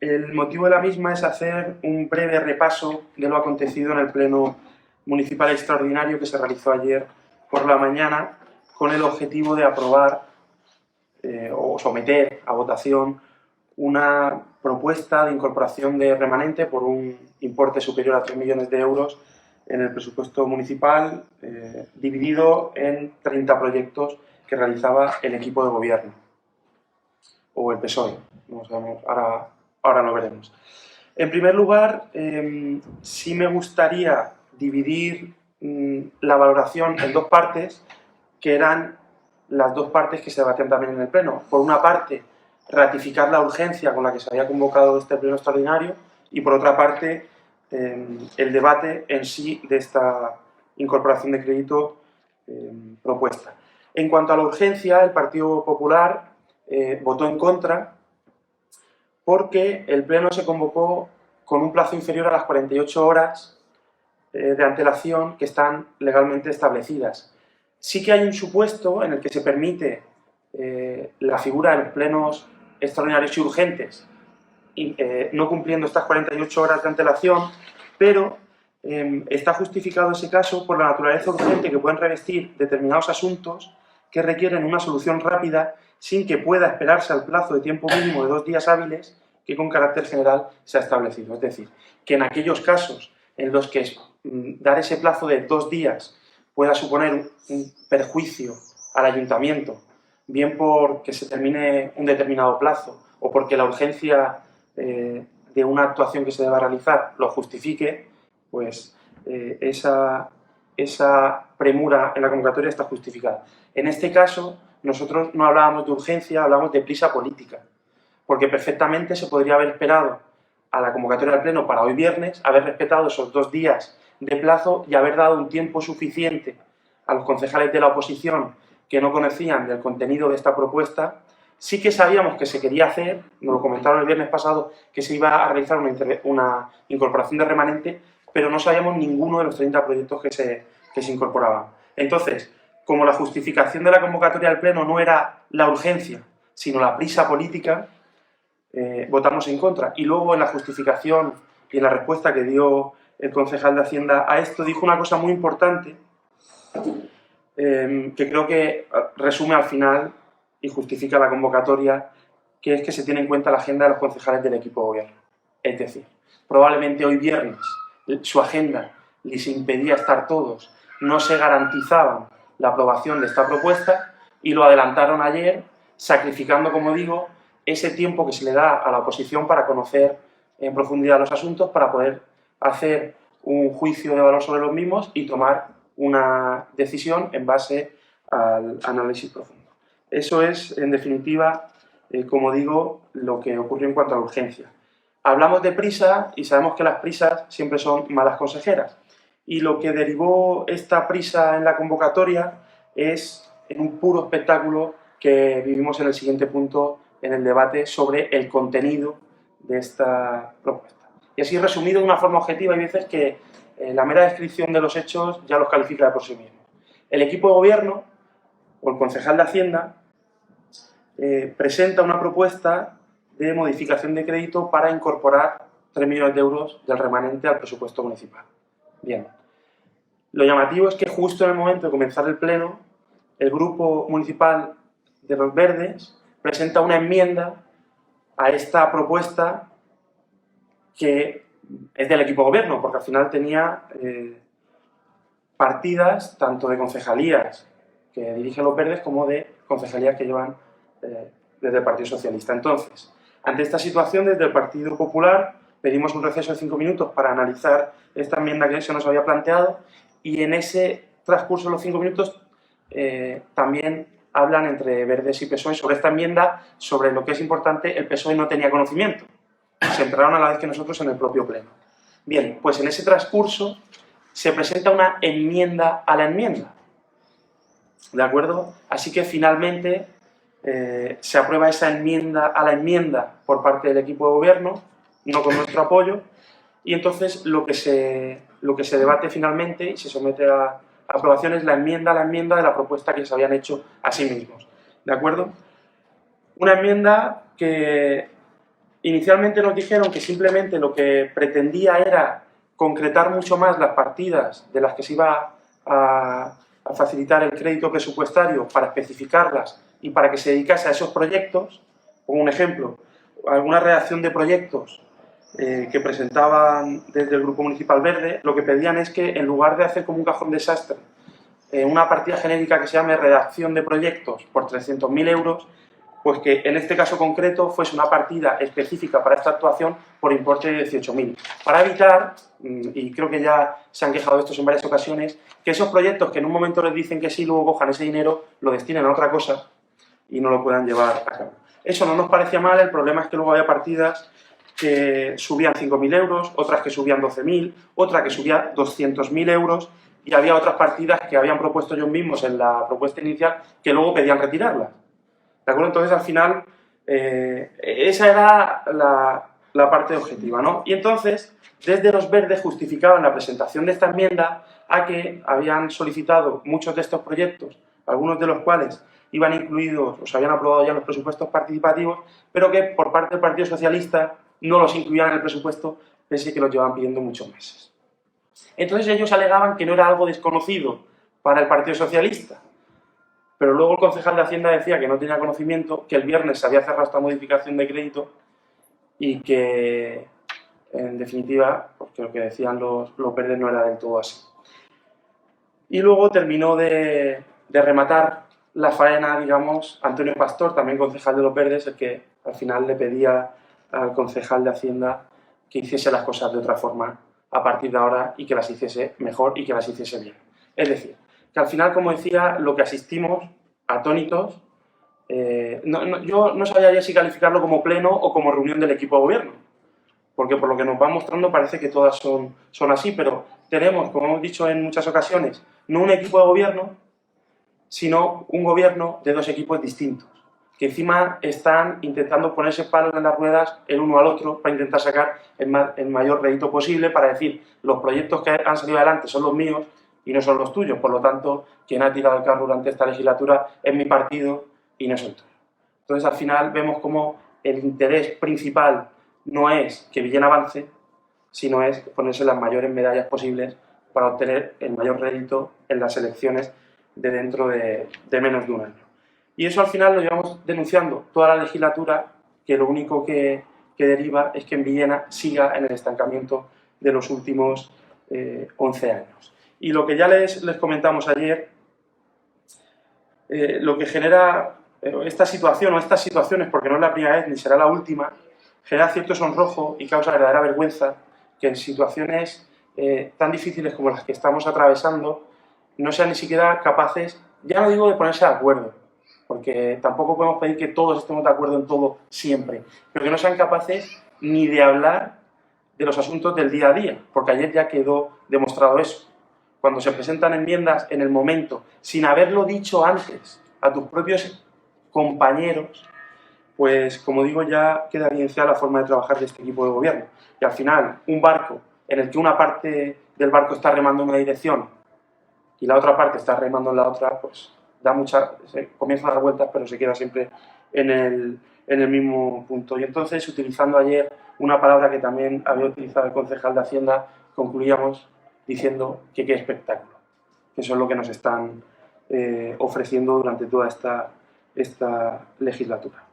El motivo de la misma es hacer un breve repaso de lo acontecido en el Pleno Municipal Extraordinario que se realizó ayer por la mañana con el objetivo de aprobar o someter a votación una propuesta de incorporación de remanente por un importe superior a 3 millones de euros en el presupuesto municipal, dividido en 30 proyectos que realizaba el equipo de gobierno, o el PSOE, no sabemos, ahora lo veremos. En primer lugar, sí me gustaría dividir la valoración en dos partes, que eran las dos partes que se debatían también en el Pleno. Por una parte, ratificar la urgencia con la que se había convocado este Pleno extraordinario y, por otra parte, el debate en sí de esta incorporación de crédito propuesta. En cuanto a la urgencia, el Partido Popular votó en contra porque el Pleno se convocó con un plazo inferior a las 48 horas de antelación que están legalmente establecidas. Sí que hay un supuesto en el que se permite la figura de los plenos extraordinarios y urgentes, no cumpliendo estas 48 horas de antelación, pero está justificado ese caso por la naturaleza urgente que pueden revestir determinados asuntos que requieren una solución rápida sin que pueda esperarse al plazo de tiempo mínimo de 2 días hábiles que con carácter general se ha establecido. Es decir, que en aquellos casos en los que dar ese plazo de 2 días pueda suponer un perjuicio al ayuntamiento, bien porque se termine un determinado plazo o porque la urgencia de una actuación que se deba realizar lo justifique, pues esa premura en la convocatoria está justificada. En este caso, nosotros no hablábamos de urgencia, hablábamos de prisa política, porque perfectamente se podría haber esperado a la convocatoria del Pleno para hoy viernes, haber respetado esos 2 días de plazo y haber dado un tiempo suficiente a los concejales de la oposición que no conocían del contenido de esta propuesta. Sí que sabíamos que se quería hacer, nos lo comentaron el viernes pasado, que se iba a realizar una incorporación de remanente, pero no sabíamos ninguno de los 30 proyectos que se incorporaban. Entonces, como la justificación de la convocatoria del Pleno no era la urgencia, sino la prisa política, votamos en contra. Y luego en la justificación y en la respuesta que dio el concejal de Hacienda a esto, dijo una cosa muy importante que creo que resume al final y justifica la convocatoria, que es que se tiene en cuenta la agenda de los concejales del equipo de gobierno. Es decir, probablemente hoy viernes su agenda les impedía estar todos, no se garantizaban la aprobación de esta propuesta y lo adelantaron ayer, sacrificando, como digo, ese tiempo que se le da a la oposición para conocer en profundidad los asuntos, para poder hacer un juicio de valor sobre los mismos y tomar una decisión en base al análisis profundo. Eso es, en definitiva, como digo, lo que ocurrió en cuanto a la urgencia. Hablamos de prisa y sabemos que las prisas siempre son malas consejeras. Y lo que derivó esta prisa en la convocatoria es en un puro espectáculo que vivimos en el siguiente punto en el debate sobre el contenido de esta propuesta. Y así resumido de una forma objetiva, hay veces que la mera descripción de los hechos ya los califica de por sí mismo. El equipo de gobierno, o el concejal de Hacienda, presenta una propuesta de modificación de crédito para incorporar 3 millones de euros del remanente al presupuesto municipal. Bien. Lo llamativo es que justo en el momento de comenzar el pleno, el grupo municipal de los Verdes presenta una enmienda a esta propuesta que es del equipo de gobierno, porque al final tenía partidas tanto de concejalías que dirigen los Verdes como de concejalías que llevan desde el Partido Socialista. Entonces, ante esta situación, desde el Partido Popular pedimos un receso de 5 minutos para analizar esta enmienda que se nos había planteado y en ese transcurso de los 5 minutos también hablan entre Verdes y PSOE sobre esta enmienda, sobre lo que es importante, el PSOE no tenía conocimiento. Se enteraron a la vez que nosotros en el propio pleno. Bien, pues en ese transcurso se presenta una enmienda a la enmienda. ¿De acuerdo? Así que finalmente se aprueba esa enmienda a la enmienda por parte del equipo de gobierno, no con nuestro apoyo, y entonces lo que se debate finalmente y se somete a aprobación es la enmienda a la enmienda de la propuesta que se habían hecho a sí mismos. ¿De acuerdo? Una enmienda que Inicialmente nos dijeron que simplemente lo que pretendía era concretar mucho más las partidas de las que se iba a facilitar el crédito presupuestario para especificarlas y para que se dedicase a esos proyectos. Como un ejemplo, alguna redacción de proyectos que presentaban desde el Grupo Municipal Verde, lo que pedían es que en lugar de hacer como un cajón desastre una partida genérica que se llame redacción de proyectos por 300.000 euros, pues que en este caso concreto fuese una partida específica para esta actuación por importe de 18.000. Para evitar, y creo que ya se han quejado de esto en varias ocasiones, que esos proyectos que en un momento les dicen que sí, luego cojan ese dinero, lo destinen a otra cosa y no lo puedan llevar a cabo. Eso no nos parecía mal, el problema es que luego había partidas que subían 5.000 euros, otras que subían 12.000, otra que subía 200.000 euros, y había otras partidas que habían propuesto ellos mismos en la propuesta inicial que luego pedían retirarlas. ¿De acuerdo? Entonces, al final, esa era la parte objetiva, ¿no? Y entonces, desde los verdes justificaban la presentación de esta enmienda a que habían solicitado muchos de estos proyectos, algunos de los cuales iban incluidos, o se habían aprobado ya en los presupuestos participativos, pero que por parte del Partido Socialista no los incluían en el presupuesto, pese a que los llevaban pidiendo muchos meses. Entonces ellos alegaban que no era algo desconocido para el Partido Socialista, pero luego el concejal de Hacienda decía que no tenía conocimiento, que el viernes se había cerrado esta modificación de crédito y que, en definitiva, porque lo que decían los verdes no era del todo así. Y luego terminó de rematar la faena, digamos, Antonio Pastor, también concejal de los verdes, el que al final le pedía al concejal de Hacienda que hiciese las cosas de otra forma a partir de ahora y que las hiciese mejor y que las hiciese bien. Es decir, que al final, como decía, lo que asistimos atónitos, yo no sabía ya si calificarlo como pleno o como reunión del equipo de gobierno, porque por lo que nos va mostrando parece que todas son así, pero tenemos, como hemos dicho en muchas ocasiones, no un equipo de gobierno, sino un gobierno de dos equipos distintos, que encima están intentando ponerse palos en las ruedas el uno al otro para intentar sacar el mayor rédito posible, para decir, los proyectos que han salido adelante son los míos y no son los tuyos, por lo tanto, quien ha tirado el carro durante esta legislatura es mi partido y no es el tuyo. Entonces, al final, vemos como el interés principal no es que Villena avance, sino es ponerse las mayores medallas posibles para obtener el mayor rédito en las elecciones de dentro de menos de un año. Y eso al final lo llevamos denunciando toda la legislatura, que lo único que deriva es que en Villena siga en el estancamiento de los últimos 11 años. Y lo que ya les comentamos ayer, lo que genera esta situación o estas situaciones, porque no es la primera vez ni será la última, genera cierto sonrojo y causa verdadera vergüenza que en situaciones tan difíciles como las que estamos atravesando no sean ni siquiera capaces, ya no digo de ponerse de acuerdo, porque tampoco podemos pedir que todos estemos de acuerdo en todo siempre, pero que no sean capaces ni de hablar de los asuntos del día a día, porque ayer ya quedó demostrado eso. Cuando se presentan enmiendas en el momento, sin haberlo dicho antes a tus propios compañeros, pues, como digo, ya queda evidenciada la forma de trabajar de este equipo de gobierno. Y al final, un barco en el que una parte del barco está remando en una dirección y la otra parte está remando en la otra, pues comienza a dar vueltas, pero se queda siempre en el mismo punto. Y entonces, utilizando ayer una palabra que también había utilizado el concejal de Hacienda, concluíamos diciendo que qué espectáculo. Que eso es lo que nos están ofreciendo durante toda esta legislatura.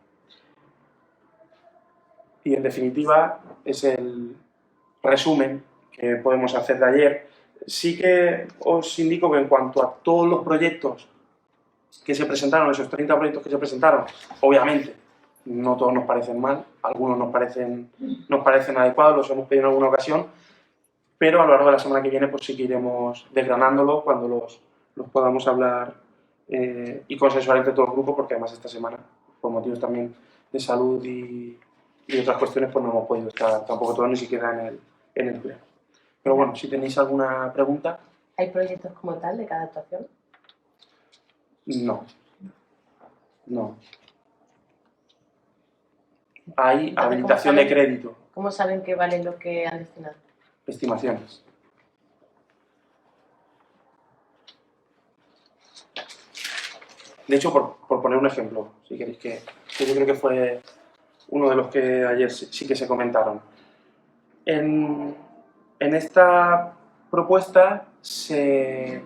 Y en definitiva es el resumen que podemos hacer de ayer. Sí que os indico que en cuanto a todos los proyectos que se presentaron, esos 30 proyectos que se presentaron, obviamente no todos nos parecen mal, algunos nos parecen adecuados, los hemos pedido en alguna ocasión, pero a lo largo de la semana que viene pues sí que iremos desgranándolo cuando los podamos hablar y consensuar entre todo el grupo, porque además esta semana, por motivos también de salud y otras cuestiones, pues no hemos podido estar tampoco todos ni siquiera en el pleno. Pero bueno, si tenéis alguna pregunta. ¿Hay proyectos como tal de cada actuación? No. Hay habilitación de crédito. ¿Cómo saben que vale lo que han destinado? Estimaciones. De hecho, por poner un ejemplo, si queréis que yo creo que fue uno de los que ayer sí que se comentaron. En esta propuesta se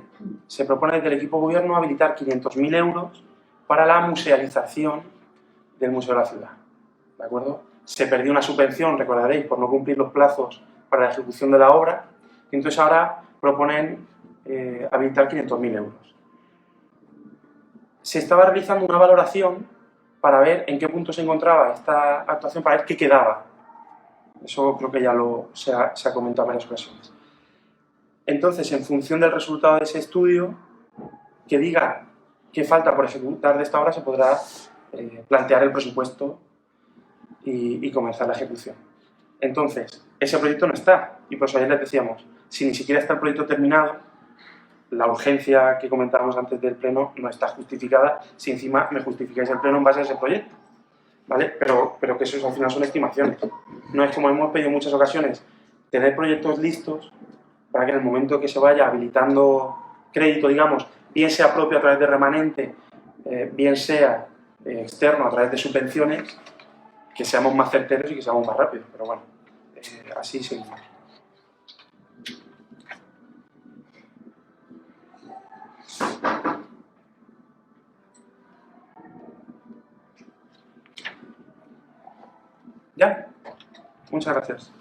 propone desde el equipo de gobierno habilitar 500.000 euros para la musealización del Museo de la Ciudad. ¿De acuerdo? Se perdió una subvención, recordaréis, por no cumplir los plazos para la ejecución de la obra, y entonces ahora proponen habilitar 500.000 euros. Se estaba realizando una valoración para ver en qué punto se encontraba esta actuación, para ver qué quedaba. Eso creo que ya se ha comentado en varias ocasiones. Entonces, en función del resultado de ese estudio, que diga qué falta por ejecutar de esta obra, se podrá plantear el presupuesto y comenzar la ejecución. Entonces, ese proyecto no está, y por eso ayer les decíamos, si ni siquiera está el proyecto terminado, la urgencia que comentábamos antes del pleno no está justificada si encima me justificáis el pleno en base a ese proyecto, ¿vale? Pero que eso al final son estimaciones. No es como hemos pedido en muchas ocasiones, tener proyectos listos para que en el momento que se vaya habilitando crédito, digamos, bien sea propio a través de remanente, bien sea externo a través de subvenciones, que seamos más certeros y que seamos más rápidos. Pero bueno, así seguimos. ¿Ya? Muchas gracias.